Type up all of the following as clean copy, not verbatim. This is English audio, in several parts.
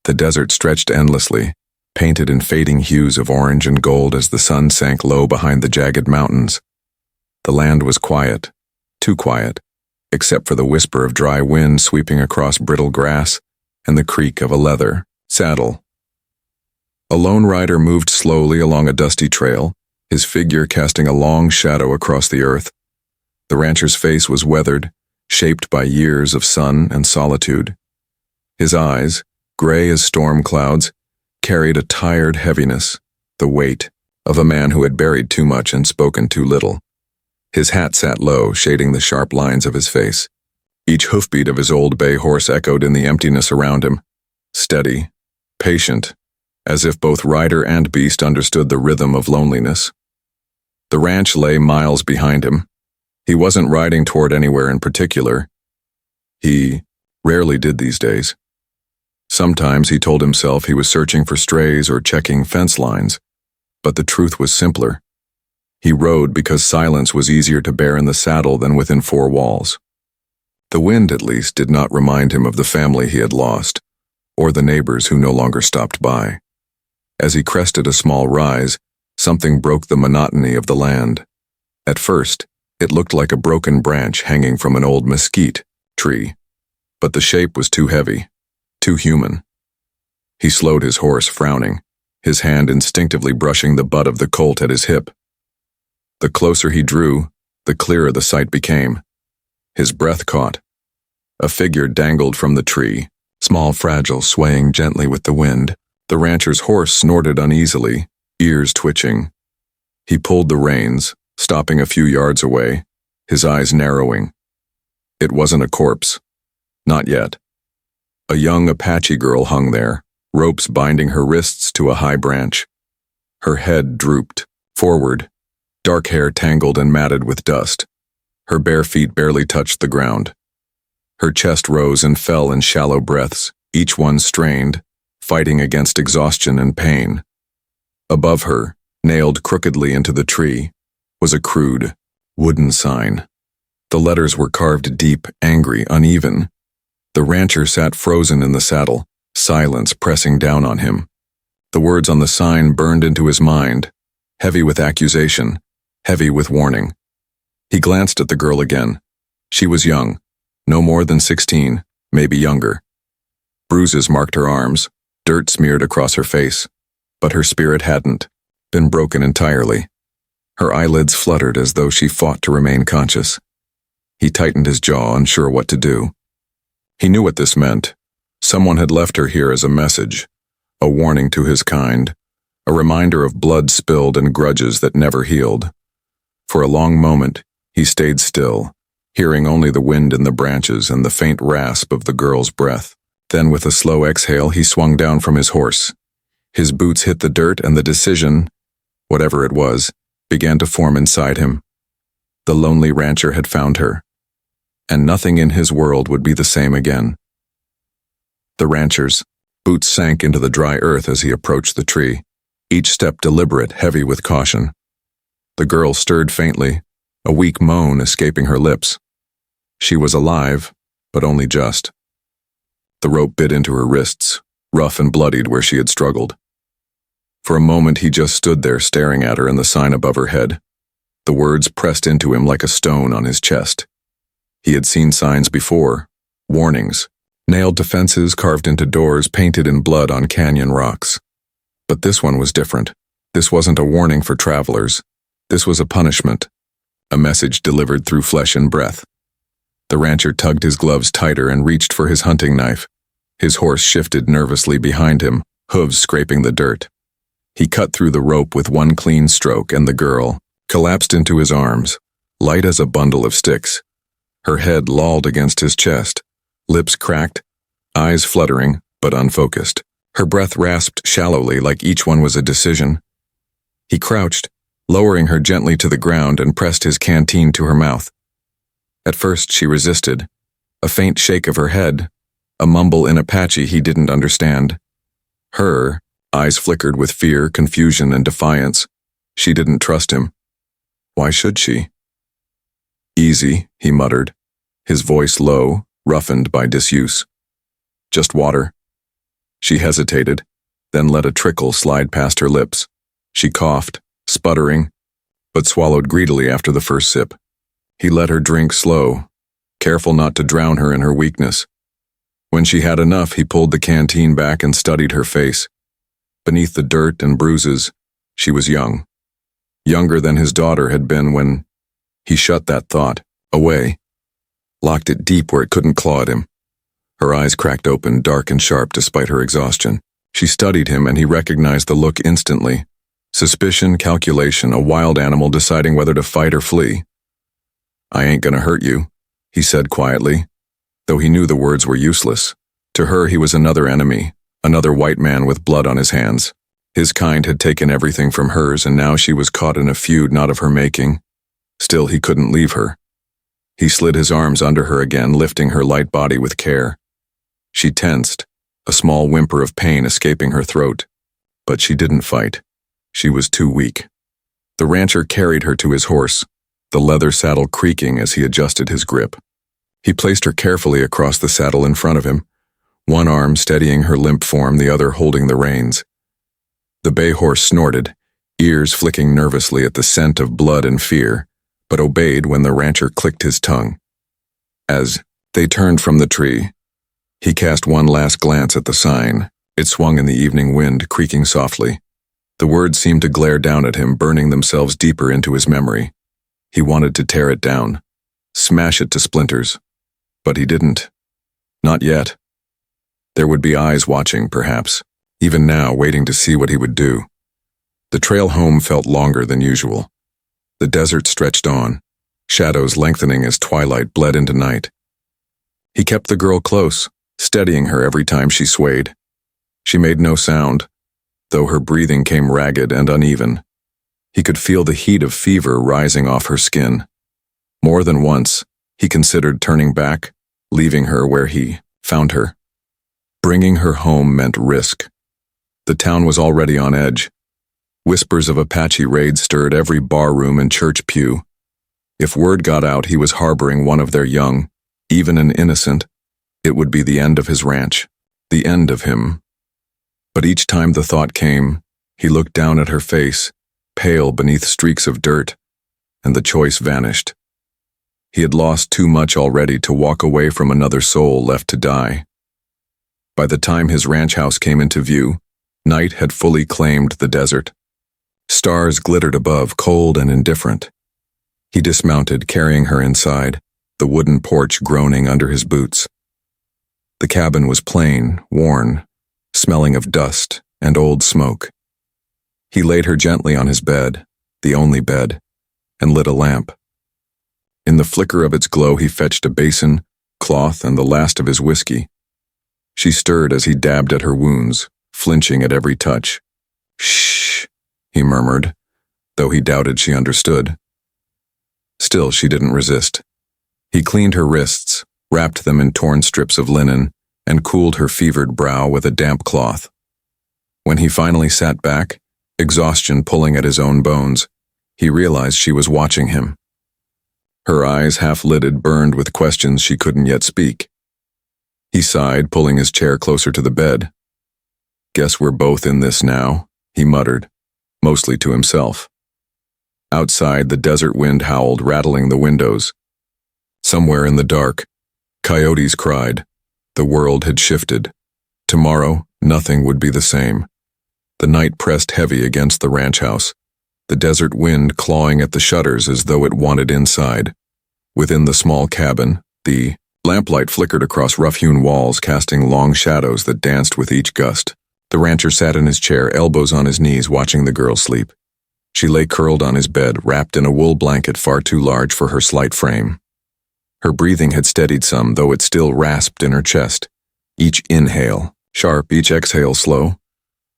The desert stretched endlessly, painted in fading hues of orange and gold as the sun sank low behind the jagged mountains. The land was quiet, too quiet, except for the whisper of dry wind sweeping across brittle grass and the creak of a leather saddle. A lone rider moved slowly along a dusty trail, his figure casting a long shadow across the earth. The rancher's face was weathered, shaped by years of sun and solitude. His eyes, gray as storm clouds, carried a tired heaviness, the weight of a man who had buried too much and spoken too little. His hat sat low, shading the sharp lines of his face. Each hoofbeat of his old bay horse echoed in the emptiness around him, steady, patient, as if both rider and beast understood the rhythm of loneliness. The ranch lay miles behind him. He wasn't riding toward anywhere in particular. He rarely did these days. Sometimes he told himself he was searching for strays or checking fence lines, but the truth was simpler. He rode because silence was easier to bear in the saddle than within four walls. The wind, at least, did not remind him of the family he had lost, or the neighbors who no longer stopped by. As he crested a small rise, something broke the monotony of the land. At first, it looked like a broken branch hanging from an old mesquite tree, but the shape was too heavy, too human. He slowed his horse, frowning, his hand instinctively brushing the butt of the colt at his hip. The closer he drew, the clearer the sight became. His breath caught. A figure dangled from the tree, small, fragile, swaying gently with the wind. The rancher's horse snorted uneasily, ears twitching. He pulled the reins, stopping a few yards away, his eyes narrowing. It wasn't a corpse. Not yet. A young Apache girl hung there, ropes binding her wrists to a high branch. Her head drooped forward, dark hair tangled and matted with dust. Her bare feet barely touched the ground. Her chest rose and fell in shallow breaths, each one strained, fighting against exhaustion and pain. Above her, nailed crookedly into the tree, was a crude, wooden sign. The letters were carved deep, angry, uneven. The rancher sat frozen in the saddle, silence pressing down on him. The words on the sign burned into his mind, heavy with accusation, heavy with warning. He glanced at the girl again. She was young, no more than 16, maybe younger. Bruises marked her arms, dirt smeared across her face, but her spirit hadn't been broken entirely. Her eyelids fluttered as though she fought to remain conscious. He tightened his jaw, unsure what to do. He knew what this meant. Someone had left her here as a message, a warning to his kind, a reminder of blood spilled and grudges that never healed. For a long moment, he stayed still, hearing only the wind in the branches and the faint rasp of the girl's breath. Then, with a slow exhale, he swung down from his horse. His boots hit the dirt, and the decision, whatever it was, began to form inside him. The lonely rancher had found her, and nothing in his world would be the same again. The rancher's boots sank into the dry earth as he approached the tree, each step deliberate, heavy with caution. The girl stirred faintly, a weak moan escaping her lips. She was alive, but only just. The rope bit into her wrists, rough and bloodied where she had struggled. For a moment he just stood there staring at her and the sign above her head. The words pressed into him like a stone on his chest. He had seen signs before, warnings, nailed to fences, carved into doors, painted in blood on canyon rocks. But this one was different. This wasn't a warning for travelers. This was a punishment, a message delivered through flesh and breath. The rancher tugged his gloves tighter and reached for his hunting knife. His horse shifted nervously behind him, hooves scraping the dirt. He cut through the rope with one clean stroke, and the girl collapsed into his arms, light as a bundle of sticks. Her head lolled against his chest, lips cracked, eyes fluttering but unfocused. Her breath rasped shallowly like each one was a decision. He crouched, lowering her gently to the ground, and pressed his canteen to her mouth. At first she resisted, a faint shake of her head, a mumble in Apache he didn't understand. Her eyes flickered with fear, confusion, and defiance. She didn't trust him. Why should she? Easy, he muttered, his voice low, roughened by disuse. Just water. She hesitated, then let a trickle slide past her lips. She coughed, sputtering, but swallowed greedily after the first sip. He let her drink slow, careful not to drown her in her weakness. When she had enough, he pulled the canteen back and studied her face. Beneath the dirt and bruises, she was young. Younger than his daughter had been when he shut that thought away, locked it deep where it couldn't claw at him. Her eyes cracked open, dark and sharp despite her exhaustion. She studied him and he recognized the look instantly. Suspicion, calculation, a wild animal deciding whether to fight or flee. "I ain't gonna hurt you," he said quietly, though he knew the words were useless. To her he was another enemy, another white man with blood on his hands. His kind had taken everything from hers and now she was caught in a feud not of her making. Still he couldn't leave her. He slid his arms under her again, lifting her light body with care. She tensed, a small whimper of pain escaping her throat. But she didn't fight. She was too weak. The rancher carried her to his horse, the leather saddle creaking as he adjusted his grip. He placed her carefully across the saddle in front of him, one arm steadying her limp form, the other holding the reins. The bay horse snorted, ears flicking nervously at the scent of blood and fear, but obeyed when the rancher clicked his tongue. As they turned from the tree, he cast one last glance at the sign. It swung in the evening wind, creaking softly. The words seemed to glare down at him, burning themselves deeper into his memory. He wanted to tear it down, smash it to splinters. But he didn't. Not yet. There would be eyes watching, perhaps, even now waiting to see what he would do. The trail home felt longer than usual. The desert stretched on, shadows lengthening as twilight bled into night. He kept the girl close, steadying her every time she swayed. She made no sound, though her breathing came ragged and uneven. He could feel the heat of fever rising off her skin. More than once, he considered turning back, leaving her where he found her. Bringing her home meant risk. The town was already on edge. Whispers of Apache raids stirred every barroom and church pew. If word got out he was harboring one of their young, even an innocent, it would be the end of his ranch, the end of him. But each time the thought came, he looked down at her face, pale beneath streaks of dirt, and the choice vanished. He had lost too much already to walk away from another soul left to die. By the time his ranch house came into view, night had fully claimed the desert. Stars glittered above, cold and indifferent. He dismounted, carrying her inside, the wooden porch groaning under his boots. The cabin was plain, worn, smelling of dust and old smoke. He laid her gently on his bed, the only bed, and lit a lamp. In the flicker of its glow he fetched a basin, cloth, and the last of his whiskey. She stirred as he dabbed at her wounds, flinching at every touch. "Shh," he murmured, though he doubted she understood. Still, she didn't resist. He cleaned her wrists, wrapped them in torn strips of linen, and cooled her fevered brow with a damp cloth. When he finally sat back, exhaustion pulling at his own bones, he realized she was watching him. Her eyes, half-lidded, burned with questions she couldn't yet speak. He sighed, pulling his chair closer to the bed. "Guess we're both in this now," he muttered, mostly to himself. Outside, the desert wind howled, rattling the windows. Somewhere in the dark, coyotes cried. The world had shifted. Tomorrow, nothing would be the same. The night pressed heavy against the ranch house, the desert wind clawing at the shutters as though it wanted inside. Within the small cabin, the lamplight flickered across rough-hewn walls, casting long shadows that danced with each gust. The rancher sat in his chair, elbows on his knees, watching the girl sleep. She lay curled on his bed, wrapped in a wool blanket far too large for her slight frame. Her breathing had steadied some, though it still rasped in her chest. Each inhale sharp, each exhale slow.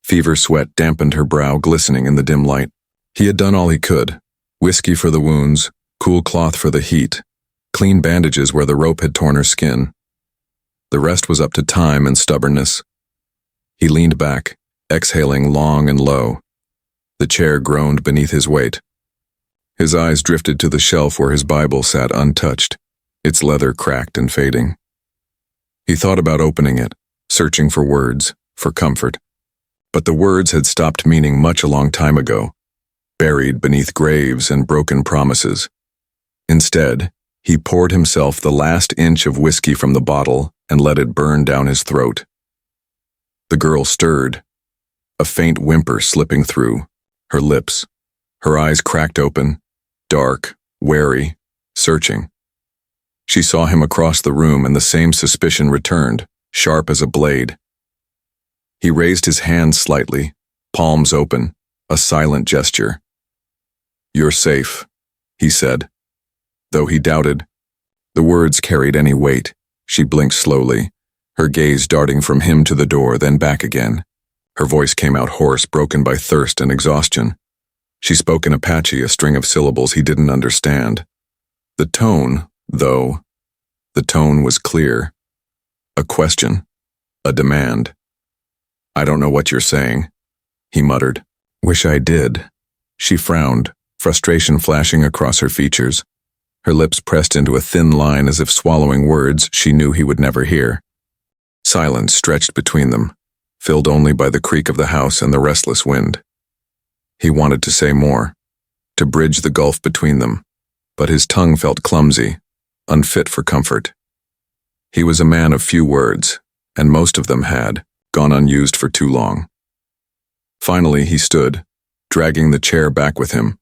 Fever sweat dampened her brow, glistening in the dim light. He had done all he could. Whiskey for the wounds, cool cloth for the heat, clean bandages where the rope had torn her skin. The rest was up to time and stubbornness. He leaned back, exhaling long and low. The chair groaned beneath his weight. His eyes drifted to the shelf where his Bible sat untouched, its leather cracked and fading. He thought about opening it, searching for words, for comfort. But the words had stopped meaning much a long time ago, buried beneath graves and broken promises. Instead, he poured himself the last inch of whiskey from the bottle and let it burn down his throat. The girl stirred, a faint whimper slipping through her lips, her eyes cracked open, dark, wary, searching. She saw him across the room and the same suspicion returned, sharp as a blade. He raised his hands slightly, palms open, a silent gesture. "You're safe," he said. Though he doubted, the words carried any weight. She blinked slowly, her gaze darting from him to the door, then back again. Her voice came out hoarse, broken by thirst and exhaustion. She spoke in Apache, a string of syllables he didn't understand. The tone, though, the tone was clear. A question, a demand. "I don't know what you're saying," he muttered. "Wish I did." She frowned, frustration flashing across her features. Her lips pressed into a thin line as if swallowing words she knew he would never hear. Silence stretched between them, filled only by the creak of the house and the restless wind. He wanted to say more, to bridge the gulf between them, but his tongue felt clumsy, unfit for comfort. He was a man of few words, and most of them had gone unused for too long. Finally, he stood, dragging the chair back with him.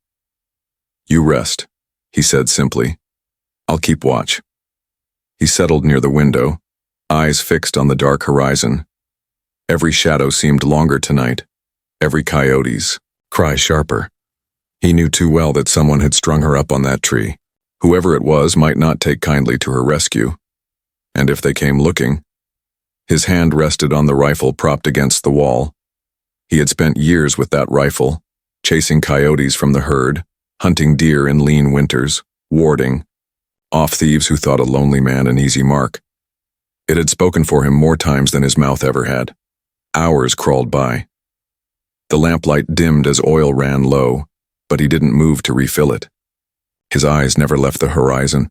"You rest," he said simply. "I'll keep watch." He settled near the window, eyes fixed on the dark horizon. Every shadow seemed longer tonight, every coyote's cry sharper. He knew too well that someone had strung her up on that tree. Whoever it was might not take kindly to her rescue. And if they came looking, his hand rested on the rifle propped against the wall. He had spent years with that rifle, chasing coyotes from the herd, hunting deer in lean winters, warding off thieves who thought a lonely man an easy mark. It had spoken for him more times than his mouth ever had. Hours crawled by. The lamplight dimmed as oil ran low, but he didn't move to refill it. His eyes never left the horizon.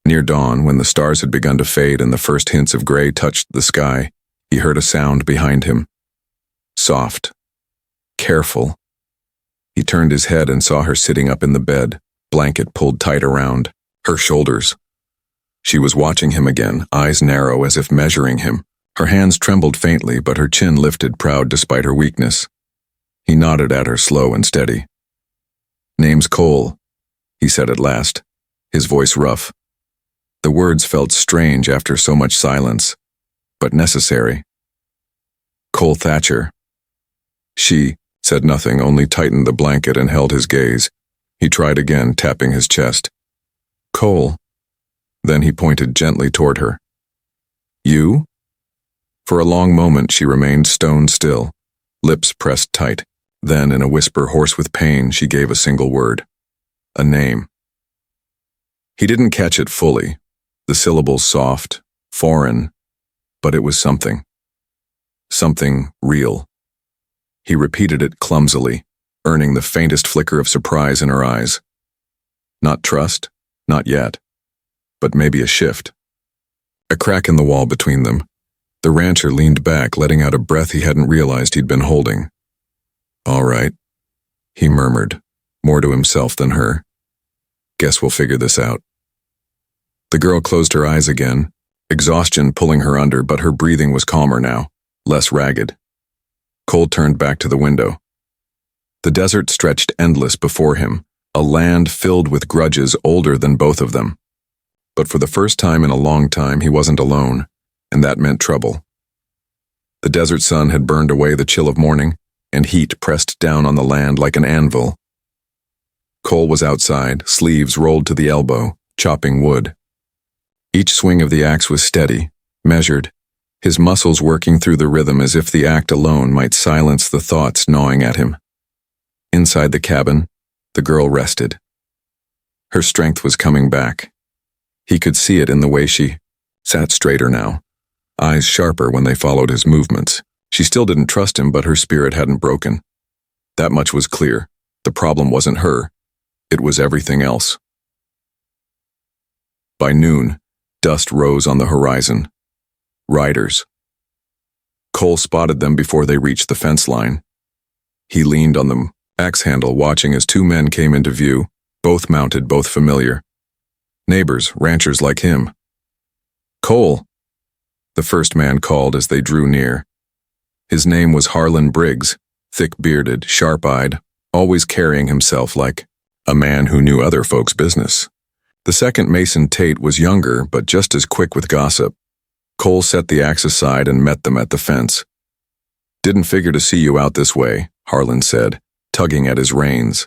Near dawn, when the stars had begun to fade and the first hints of gray touched the sky, he heard a sound behind him. Soft. Careful. He turned his head and saw her sitting up in the bed, blanket pulled tight around her shoulders. She was watching him again, eyes narrow as if measuring him. Her hands trembled faintly, but her chin lifted proud despite her weakness. He nodded at her, slow and steady. "Name's Cole," he said at last, his voice rough. The words felt strange after so much silence, but necessary. "Cole Thatcher." She said nothing, only tightened the blanket and held his gaze. He tried again, tapping his chest. "Cole." Then he pointed gently toward her. "You?" For a long moment she remained stone still, lips pressed tight. Then, in a whisper hoarse with pain, she gave a single word. A name. He didn't catch it fully, the syllables soft, foreign, but it was something. Something real. He repeated it clumsily, earning the faintest flicker of surprise in her eyes. Not trust, not yet, but maybe a shift. A crack in the wall between them. The rancher leaned back, letting out a breath he hadn't realized he'd been holding. "All right," he murmured, more to himself than her. "Guess we'll figure this out." The girl closed her eyes again, exhaustion pulling her under, but her breathing was calmer now, less ragged. Cole turned back to the window. The desert stretched endless before him, a land filled with grudges older than both of them. But for the first time in a long time, he wasn't alone, and that meant trouble. The desert sun had burned away the chill of morning, and heat pressed down on the land like an anvil. Cole was outside, sleeves rolled to the elbow, chopping wood. Each swing of the axe was steady, measured, his muscles working through the rhythm as if the act alone might silence the thoughts gnawing at him. Inside the cabin, the girl rested. Her strength was coming back. He could see it in the way she sat straighter now, eyes sharper when they followed his movements. She still didn't trust him, but her spirit hadn't broken. That much was clear. The problem wasn't her. It was everything else. By noon, dust rose on the horizon. Riders. Cole spotted them before they reached the fence line. He leaned on the axe handle, watching as two men came into view, both mounted, both familiar. Neighbors, ranchers like him. "Cole," the first man called as they drew near. His name was Harlan Briggs, thick-bearded, sharp-eyed, always carrying himself like a man who knew other folks' business. The second, Mason Tate, was younger but just as quick with gossip. Cole set the axe aside and met them at the fence. "Didn't figure to see you out this way," Harlan said, tugging at his reins.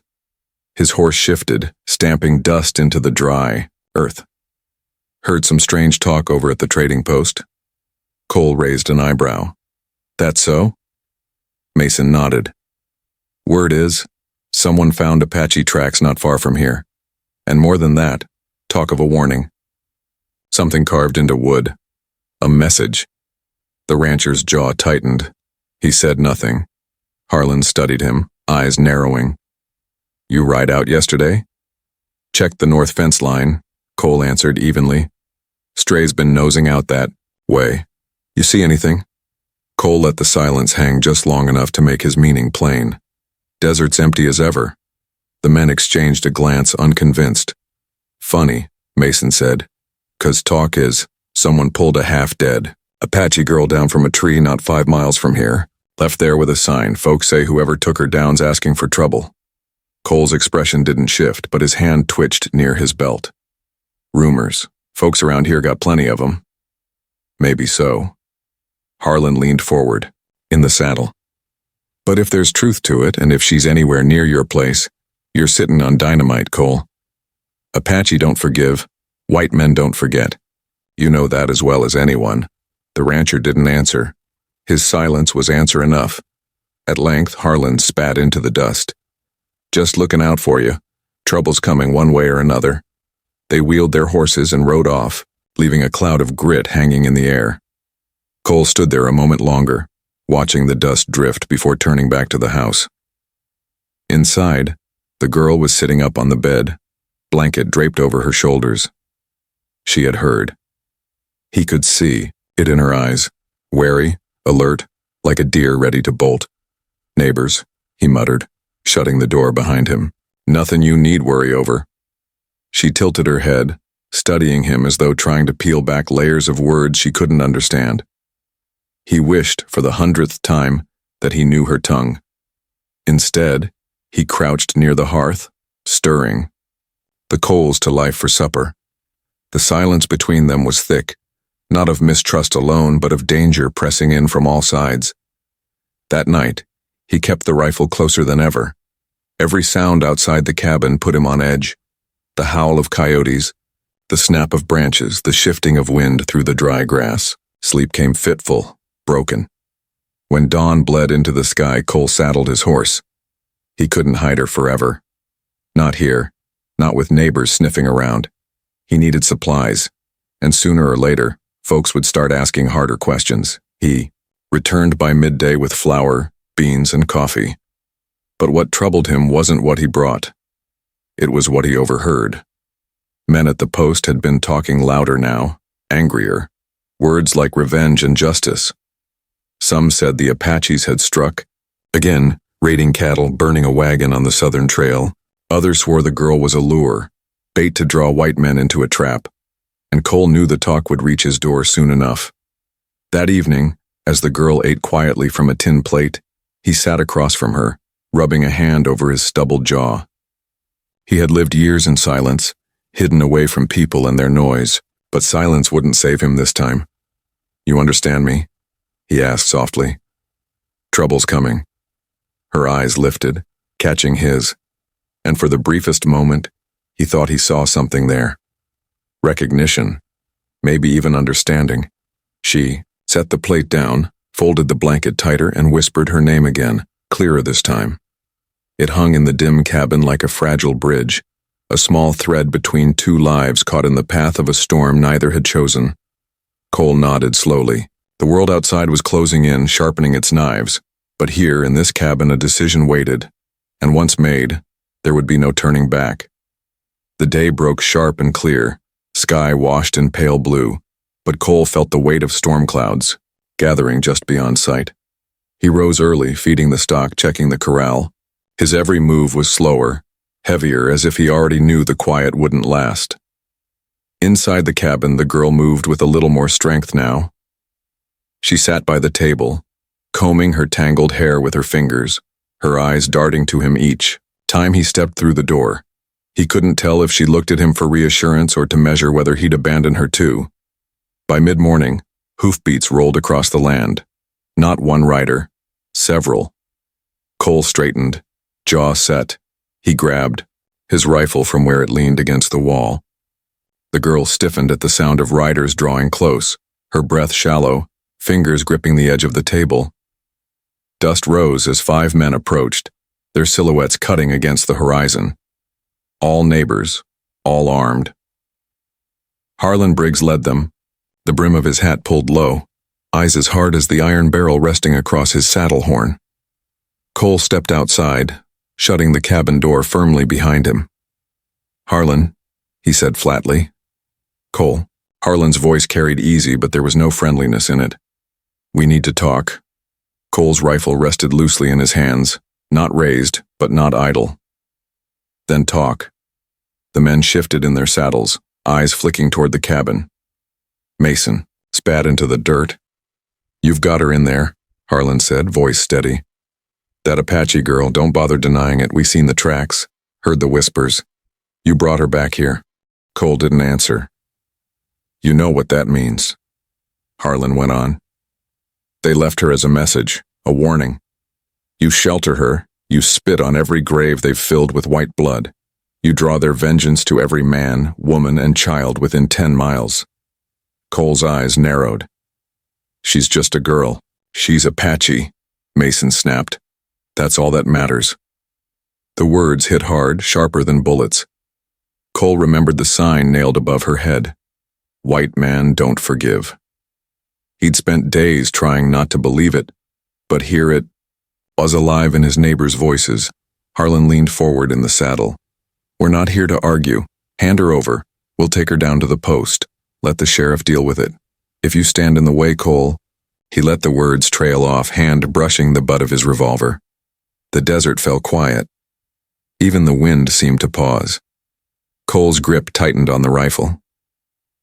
His horse shifted, stamping dust into the dry earth. "Heard some strange talk over at the trading post?" Cole raised an eyebrow. "That so?" Mason nodded. "Word is, someone found Apache tracks not far from here. And more than that, talk of a warning. Something carved into wood. A message." The rancher's jaw tightened. He said nothing. Harlan studied him, eyes narrowing. "You ride out yesterday?" "Checked the north fence line," Cole answered evenly. "Stray's been nosing out that way. You see anything?" Cole let the silence hang just long enough to make his meaning plain. "Desert's empty as ever." The men exchanged a glance, unconvinced. "Funny," Mason said, "'cause talk is, someone pulled a half-dead Apache girl down from a tree not 5 miles from here, left there with a sign. Folks say whoever took her down's asking for trouble." Cole's expression didn't shift, but his hand twitched near his belt. "Rumors. Folks around here got plenty of them." "Maybe so." Harlan leaned forward, in the saddle. "But if there's truth to it, and if she's anywhere near your place, you're sitting on dynamite, Cole. Apache don't forgive. White men don't forget. You know that as well as anyone." The rancher didn't answer. His silence was answer enough. At length, Harlan spat into the dust. "Just looking out for you. Trouble's coming one way or another." They wheeled their horses and rode off, leaving a cloud of grit hanging in the air. Cole stood there a moment longer, watching the dust drift before turning back to the house. Inside, the girl was sitting up on the bed, blanket draped over her shoulders. She had heard. He could see it in her eyes, wary, alert, like a deer ready to bolt. "Neighbors," he muttered, shutting the door behind him. "Nothing you need worry over." She tilted her head, studying him as though trying to peel back layers of words she couldn't understand. He wished, for the 100th time, that he knew her tongue. Instead, he crouched near the hearth, stirring the coals to life for supper. The silence between them was thick, not of mistrust alone, but of danger pressing in from all sides. That night, he kept the rifle closer than ever. Every sound outside the cabin put him on edge. The howl of coyotes, the snap of branches, the shifting of wind through the dry grass. Sleep came fitful, broken. When dawn bled into the sky, Cole saddled his horse. He couldn't hide her forever. Not here, not with neighbors sniffing around. He needed supplies, and sooner or later, folks would start asking harder questions. He returned by midday with flour, beans, and coffee. But what troubled him wasn't what he brought. It was what he overheard. Men at the post had been talking louder now, angrier, words like revenge and justice. Some said the Apaches had struck, again, raiding cattle, burning a wagon on the southern trail. Others swore the girl was a lure, bait to draw white men into a trap, and Cole knew the talk would reach his door soon enough. That evening, as the girl ate quietly from a tin plate, he sat across from her, rubbing a hand over his stubbled jaw. He had lived years in silence, hidden away from people and their noise, but silence wouldn't save him this time. "You understand me?" he asked softly. "Trouble's coming." Her eyes lifted, catching his, and for the briefest moment, he thought he saw something there. Recognition, maybe even understanding. She set the plate down, folded the blanket tighter, and whispered her name again, clearer this time. It hung in the dim cabin like a fragile bridge, a small thread between two lives caught in the path of a storm neither had chosen. Cole nodded slowly. The world outside was closing in, sharpening its knives, but here in this cabin a decision waited, and once made, there would be no turning back. The day broke sharp and clear, sky washed in pale blue, but Cole felt the weight of storm clouds. gathering just beyond sight. He rose early, feeding the stock, checking the corral. His every move was slower, heavier, as if he already knew the quiet wouldn't last. Inside the cabin, the girl moved with a little more strength now. She sat by the table, combing her tangled hair with her fingers, her eyes darting to him each time he stepped through the door. He couldn't tell if she looked at him for reassurance or to measure whether he'd abandon her too. By mid-morning, hoofbeats rolled across the land. Not one rider, several. Cole straightened, jaw set. He grabbed his rifle from where it leaned against the wall. The girl stiffened at the sound of riders drawing close, her breath shallow, fingers gripping the edge of the table. Dust rose as 5 men approached, their silhouettes cutting against the horizon. All neighbors, all armed. Harlan Briggs led them, the brim of his hat pulled low, eyes as hard as the iron barrel resting across his saddle horn. Cole stepped outside, shutting the cabin door firmly behind him. "Harlan," he said flatly. "Cole." Harlan's voice carried easy, but there was no friendliness in it. "We need to talk." Cole's rifle rested loosely in his hands, not raised, but not idle. "Then talk." The men shifted in their saddles, eyes flicking toward the cabin. Mason spat into the dirt. "You've got her in there," Harlan said, voice steady. "That Apache girl, don't bother denying it. We seen the tracks, heard the whispers. You brought her back here." Cole didn't answer. "You know what that means," Harlan went on. "They left her as a message, a warning. You shelter her, you spit on every grave they've filled with white blood. You draw their vengeance to every man, woman, and child within 10 miles. Cole's eyes narrowed. "She's just a girl. She's Apache," Mason snapped. "That's all that matters." The words hit hard, sharper than bullets. Cole remembered the sign nailed above her head. "White man don't forgive." He'd spent days trying not to believe it, but here it was alive in his neighbors' voices. Harlan leaned forward in the saddle. "We're not here to argue. Hand her over. We'll take her down to the post. Let the sheriff deal with it. If you stand in the way, Cole..." He let the words trail off, hand brushing the butt of his revolver. The desert fell quiet. Even the wind seemed to pause. Cole's grip tightened on the rifle.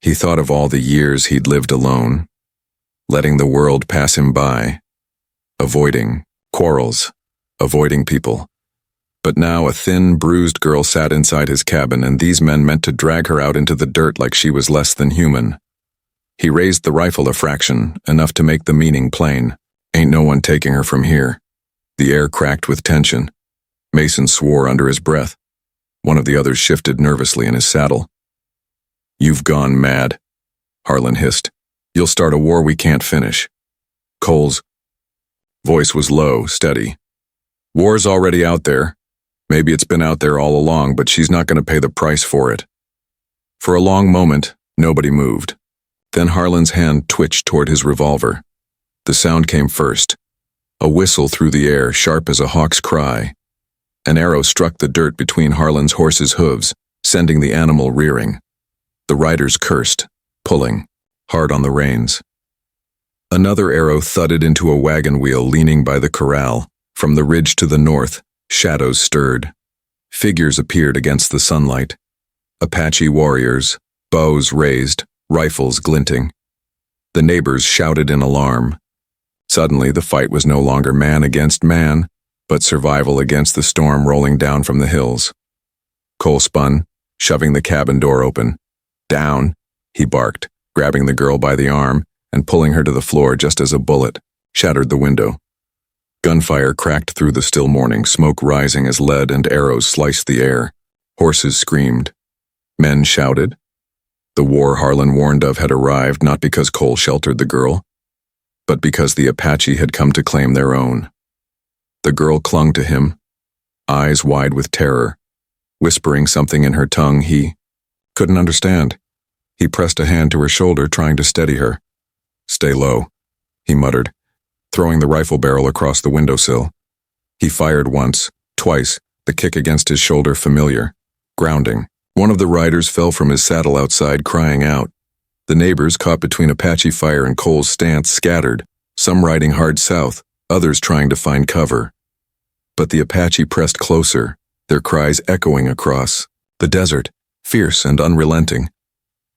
He thought of all the years he'd lived alone, letting the world pass him by, avoiding quarrels, avoiding people. But now a thin, bruised girl sat inside his cabin, and these men meant to drag her out into the dirt like she was less than human. He raised the rifle a fraction, enough to make the meaning plain. "Ain't no one taking her from here." The air cracked with tension. Mason swore under his breath. One of the others shifted nervously in his saddle. "You've gone mad," Harlan hissed. "You'll start a war we can't finish." Cole's voice was low, steady. "War's already out there. Maybe it's been out there all along, but she's not going to pay the price for it." For a long moment, nobody moved. Then Harlan's hand twitched toward his revolver. The sound came first. A whistle through the air, sharp as a hawk's cry. An arrow struck the dirt between Harlan's horse's hooves, sending the animal rearing. The riders cursed, pulling, hard on the reins. Another arrow thudded into a wagon wheel leaning by the corral. From the ridge to the north, shadows stirred. Figures appeared against the sunlight. Apache warriors, bows raised, rifles glinting. The neighbors shouted in alarm. Suddenly, the fight was no longer man against man, but survival against the storm rolling down from the hills. Cole spun, shoving the cabin door open. "Down," he barked, grabbing the girl by the arm and pulling her to the floor just as a bullet shattered the window. Gunfire cracked through the still morning, smoke rising as lead and arrows sliced the air. Horses screamed. Men shouted. The war Harlan warned of had arrived, not because Cole sheltered the girl, but because the Apache had come to claim their own. The girl clung to him, eyes wide with terror, whispering something in her tongue he couldn't understand. He pressed a hand to her shoulder, trying to steady her. "Stay low," he muttered, throwing the rifle barrel across the windowsill. He fired once, twice, the kick against his shoulder familiar, grounding. One of the riders fell from his saddle outside, crying out. The neighbors, caught between Apache fire and Cole's stance, scattered, some riding hard south, others trying to find cover. But the Apache pressed closer, their cries echoing across the desert, fierce and unrelenting.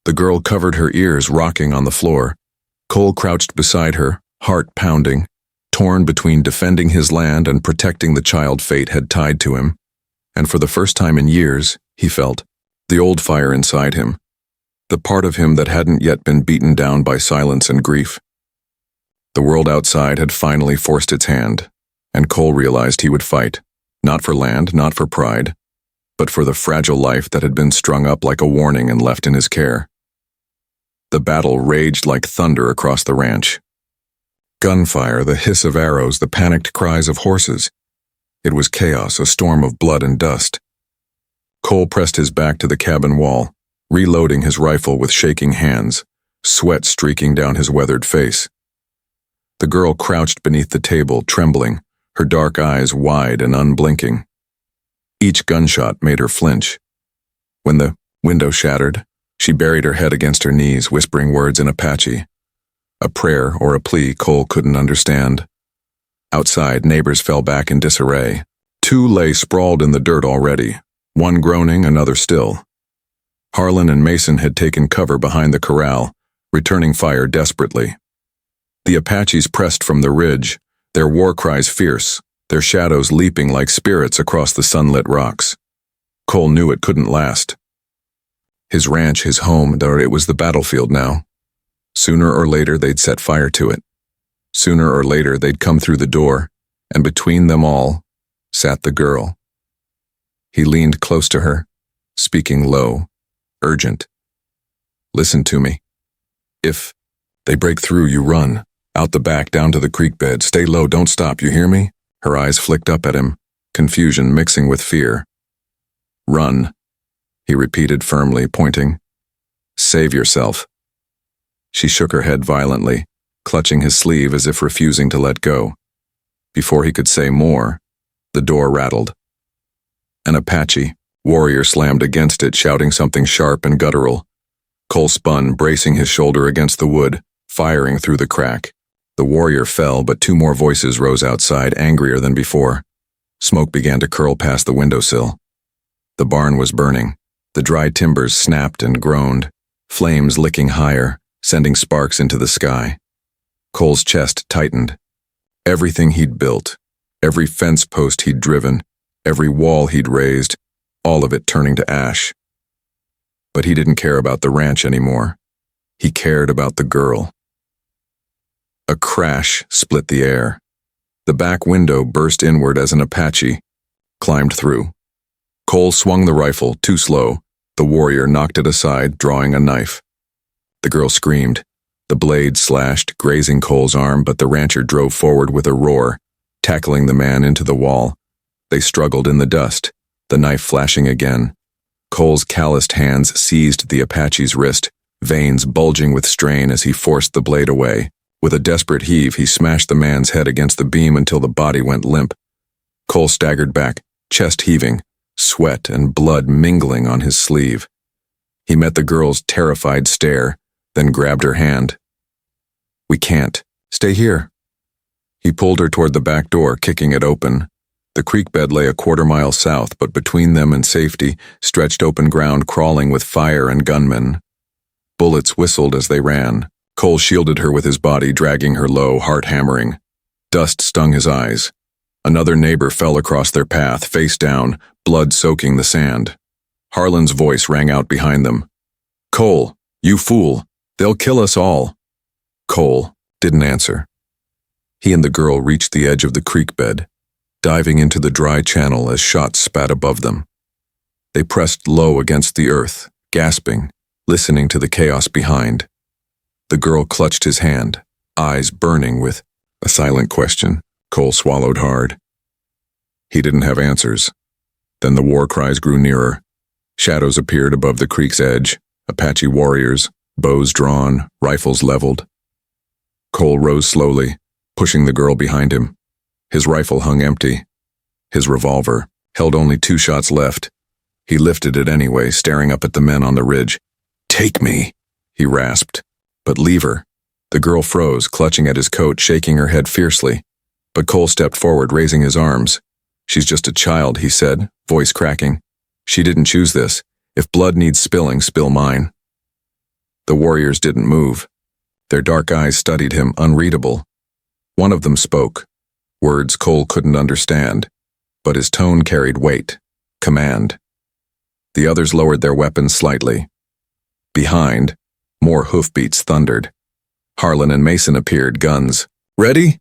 The girl covered her ears, rocking on the floor. Cole crouched beside her, heart pounding, torn between defending his land and protecting the child fate had tied to him. And for the first time in years, he felt the old fire inside him, the part of him that hadn't yet been beaten down by silence and grief. The world outside had finally forced its hand, and Cole realized he would fight, not for land, not for pride, but for the fragile life that had been strung up like a warning and left in his care. The battle raged like thunder across the ranch. Gunfire, the hiss of arrows, the panicked cries of horses. It was chaos, a storm of blood and dust. Cole pressed his back to the cabin wall, reloading his rifle with shaking hands, sweat streaking down his weathered face. The girl crouched beneath the table, trembling, her dark eyes wide and unblinking. Each gunshot made her flinch. When the window shattered, she buried her head against her knees, whispering words in Apache. A prayer or a plea Cole couldn't understand. Outside, neighbors fell back in disarray. Two lay sprawled in the dirt already, one groaning, another still. Harlan and Mason had taken cover behind the corral, returning fire desperately. The Apaches pressed from the ridge, their war cries fierce, their shadows leaping like spirits across the sunlit rocks. Cole knew it couldn't last. His ranch, his home, though it was the battlefield now. Sooner or later they'd set fire to it. Sooner or later they'd come through the door, and between them all sat the girl. He leaned close to her, speaking low, urgent. Listen to me. If they break through, you run. Out the back, down to the creek bed. Stay low, don't stop, you hear me? Her eyes flicked up at him, confusion mixing with fear. Run, he repeated firmly, pointing. Save yourself. She shook her head violently, clutching his sleeve as if refusing to let go. Before he could say more, the door rattled. An Apache warrior slammed against it, shouting something sharp and guttural. Cole spun, bracing his shoulder against the wood, firing through the crack. The warrior fell, but two more voices rose outside, angrier than before. Smoke began to curl past the windowsill. The barn was burning. The dry timbers snapped and groaned, flames licking higher, sending sparks into the sky. Cole's chest tightened. Everything he'd built, every fence post he'd driven, every wall he'd raised, all of it turning to ash. But he didn't care about the ranch anymore. He cared about the girl. A crash split the air. The back window burst inward as an Apache climbed through. Cole swung the rifle, too slow. The warrior knocked it aside, drawing a knife. The girl screamed. The blade slashed, grazing Cole's arm, but the rancher drove forward with a roar, tackling the man into the wall. They struggled in the dust, the knife flashing again. Cole's calloused hands seized the Apache's wrist, veins bulging with strain as he forced the blade away. With a desperate heave, he smashed the man's head against the beam until the body went limp. Cole staggered back, chest heaving, sweat and blood mingling on his sleeve. He met the girl's terrified stare, then grabbed her hand. We can't. Stay here. He pulled her toward the back door, kicking it open. The creek bed lay a quarter-mile south, but between them and safety stretched open ground crawling with fire and gunmen. Bullets whistled as they ran. Cole shielded her with his body, dragging her low, heart hammering. Dust stung his eyes. Another neighbor fell across their path, face down, blood soaking the sand. Harlan's voice rang out behind them. Cole, you fool! They'll kill us all! Cole didn't answer. He and the girl reached the edge of the creek bed, diving into the dry channel as shots spat above them. They pressed low against the earth, gasping, listening to the chaos behind. The girl clutched his hand, eyes burning with a silent question. Cole swallowed hard. He didn't have answers. Then the war cries grew nearer. Shadows appeared above the creek's edge, Apache warriors, bows drawn, rifles leveled. Cole rose slowly, pushing the girl behind him. His rifle hung empty. His revolver held only 2 shots left. He lifted it anyway, staring up at the men on the ridge. Take me, he rasped. But leave her. The girl froze, clutching at his coat, shaking her head fiercely. But Cole stepped forward, raising his arms. "She's just a child," he said, voice cracking. "She didn't choose this. If blood needs spilling, spill mine." The warriors didn't move. Their dark eyes studied him, unreadable. One of them spoke. Words Cole couldn't understand, but his tone carried weight, command. The others lowered their weapons slightly. Behind, more hoofbeats thundered. Harlan and Mason appeared, guns. "Ready?"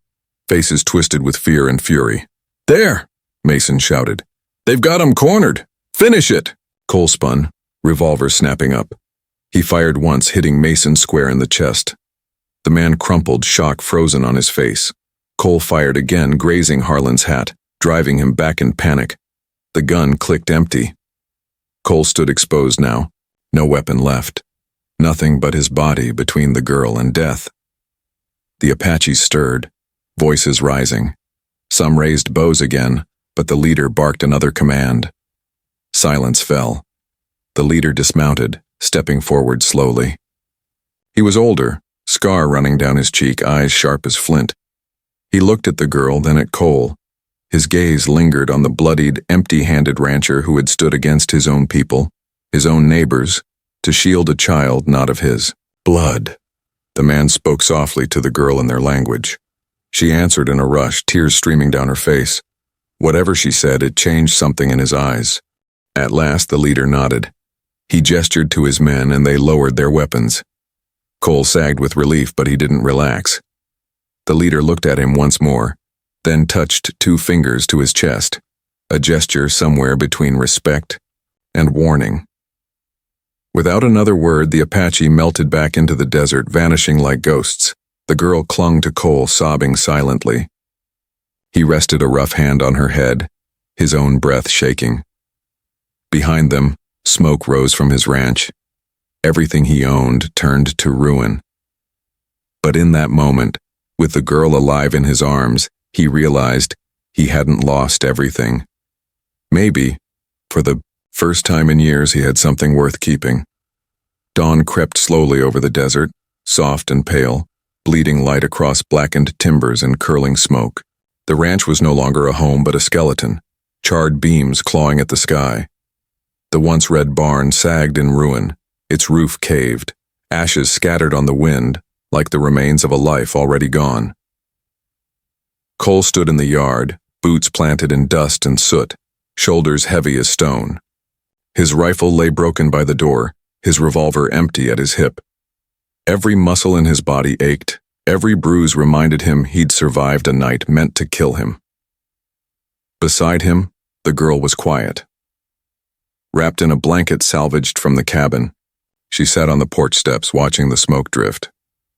Faces twisted with fear and fury. "There!" Mason shouted. "They've got him cornered! Finish it!" Cole spun, revolver snapping up. He fired once, hitting Mason square in the chest. The man crumpled, shock frozen on his face. Cole fired again, grazing Harlan's hat, driving him back in panic. The gun clicked empty. Cole stood exposed now, no weapon left. Nothing but his body between the girl and death. The Apaches stirred, voices rising. Some raised bows again, but the leader barked another command. Silence fell. The leader dismounted, stepping forward slowly. He was older, scar running down his cheek, eyes sharp as flint. He looked at the girl, then at Cole. His gaze lingered on the bloodied, empty-handed rancher who had stood against his own people, his own neighbors, to shield a child not of his. "Blood." The man spoke softly to the girl in their language. She answered in a rush, tears streaming down her face. Whatever she said, it changed something in his eyes. At last the leader nodded. He gestured to his men and they lowered their weapons. Cole sagged with relief, but he didn't relax. The leader looked at him once more, then touched 2 fingers to his chest, a gesture somewhere between respect and warning. Without another word, the Apache melted back into the desert, vanishing like ghosts. The girl clung to Cole, sobbing silently. He rested a rough hand on her head, his own breath shaking. Behind them, smoke rose from his ranch. Everything he owned turned to ruin. But in that moment, with the girl alive in his arms, he realized he hadn't lost everything. Maybe, for the first time in years, he had something worth keeping. Dawn crept slowly over the desert, soft and pale, bleeding light across blackened timbers and curling smoke. The ranch was no longer a home but a skeleton, charred beams clawing at the sky. The once red barn sagged in ruin, its roof caved, ashes scattered on the wind like the remains of a life already gone. Cole stood in the yard, boots planted in dust and soot, shoulders heavy as stone. His rifle lay broken by the door, his revolver empty at his hip. Every muscle in his body ached. Every bruise reminded him he'd survived a night meant to kill him. Beside him, the girl was quiet. Wrapped in a blanket salvaged from the cabin, she sat on the porch steps watching the smoke drift.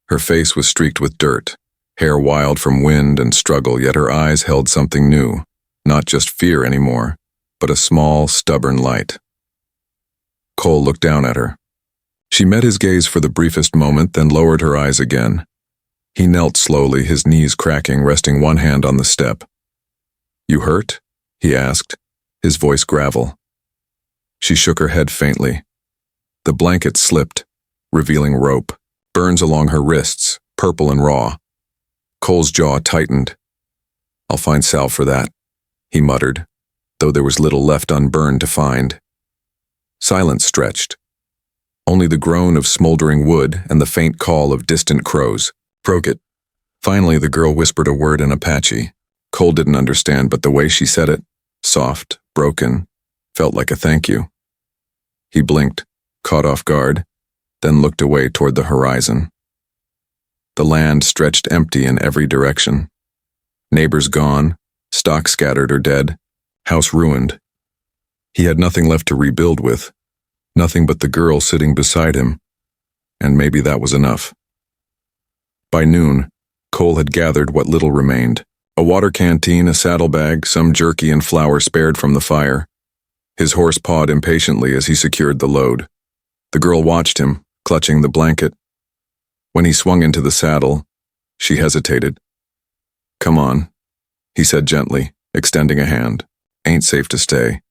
Her face was streaked with dirt, hair wild from wind and struggle, yet her eyes held something new, not just fear anymore, but a small, stubborn light. Cole looked down at her. She met his gaze for the briefest moment, then lowered her eyes again. He knelt slowly, his knees cracking, resting one hand on the step. "You hurt?" he asked, his voice gravel. She shook her head faintly. The blanket slipped, revealing rope, burns along her wrists, purple and raw. Cole's jaw tightened. "I'll find salve for that," he muttered, though there was little left unburned to find. Silence stretched. Only the groan of smoldering wood and the faint call of distant crows broke it. Finally, the girl whispered a word in Apache. Cole didn't understand, but the way she said it, soft, broken, felt like a thank you. He blinked, caught off guard, then looked away toward the horizon. The land stretched empty in every direction. Neighbors gone, stock scattered or dead, house ruined. He had nothing left to rebuild with, nothing but the girl sitting beside him, and maybe that was enough. By noon, Cole had gathered what little remained. A water canteen, a saddlebag, some jerky and flour spared from the fire. His horse pawed impatiently as he secured the load. The girl watched him, clutching the blanket. When he swung into the saddle, she hesitated. "Come on," he said gently, extending a hand. "Ain't safe to stay."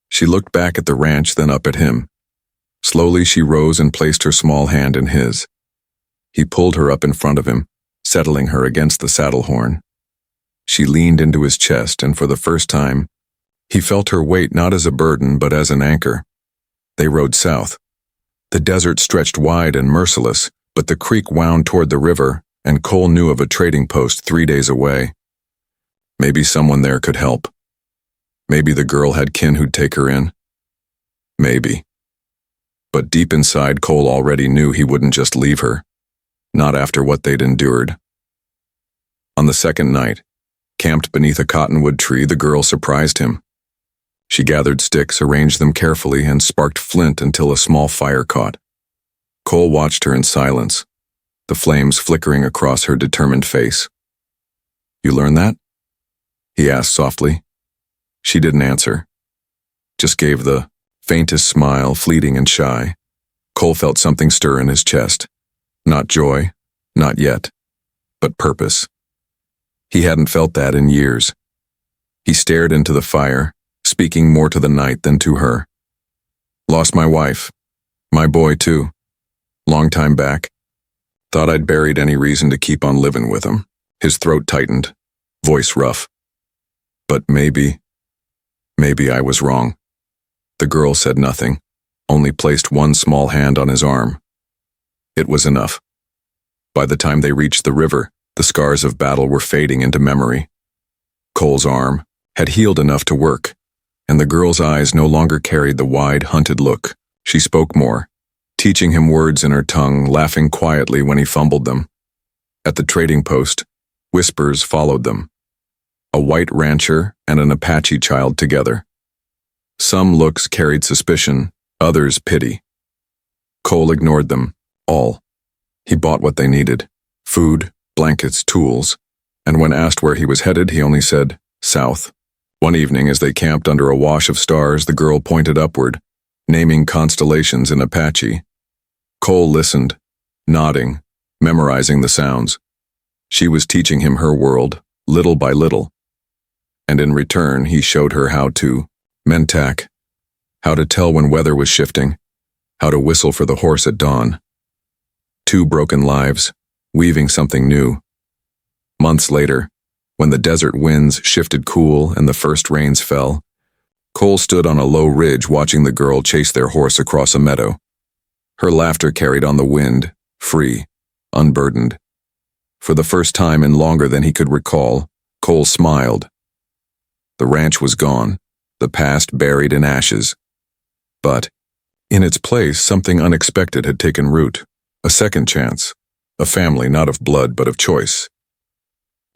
She looked back at the ranch, then up at him. Slowly she rose and placed her small hand in his. He pulled her up in front of him, settling her against the saddle horn. She leaned into his chest, and for the first time, he felt her weight not as a burden but as an anchor. They rode south. The desert stretched wide and merciless, but the creek wound toward the river, and Cole knew of a trading post 3 days away. Maybe someone there could help. Maybe the girl had kin who'd take her in. Maybe. But deep inside, Cole already knew he wouldn't just leave her. Not after what they'd endured. On the second night, camped beneath a cottonwood tree, the girl surprised him. She gathered sticks, arranged them carefully, and sparked flint until a small fire caught. Cole watched her in silence, the flames flickering across her determined face. "You learned that?" he asked softly. She didn't answer, just gave the faintest smile, fleeting and shy. Cole felt something stir in his chest. Not joy, not yet, but purpose. He hadn't felt that in years. He stared into the fire, speaking more to the night than to her. "Lost my wife. My boy, too. Long time back. Thought I'd buried any reason to keep on living with him." His throat tightened, voice rough. "But maybe I was wrong." The girl said nothing, only placed one small hand on his arm. It was enough. By the time they reached the river, the scars of battle were fading into memory. Cole's arm had healed enough to work, and the girl's eyes no longer carried the wide, hunted look. She spoke more, teaching him words in her tongue, laughing quietly when he fumbled them. At the trading post, whispers followed them. A white rancher and an Apache child together. Some looks carried suspicion, others pity. Cole ignored them, all. He bought what they needed: food, blankets, tools, and when asked where he was headed, he only said, "South." One evening, as they camped under a wash of stars, the girl pointed upward, naming constellations in Apache. Cole listened, nodding, memorizing the sounds. She was teaching him her world, little by little. And in return, he showed her how to mentak, how to tell when weather was shifting, how to whistle for the horse at dawn. 2 broken lives, weaving something new. Months later, when the desert winds shifted cool and the first rains fell, Cole stood on a low ridge watching the girl chase their horse across a meadow. Her laughter carried on the wind, free, unburdened. For the first time in longer than he could recall, Cole smiled. The ranch was gone, the past buried in ashes. But, in its place, something unexpected had taken root. A second chance. A family not of blood but of choice.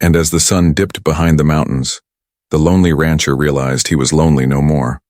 And as the sun dipped behind the mountains, the lonely rancher realized he was lonely no more.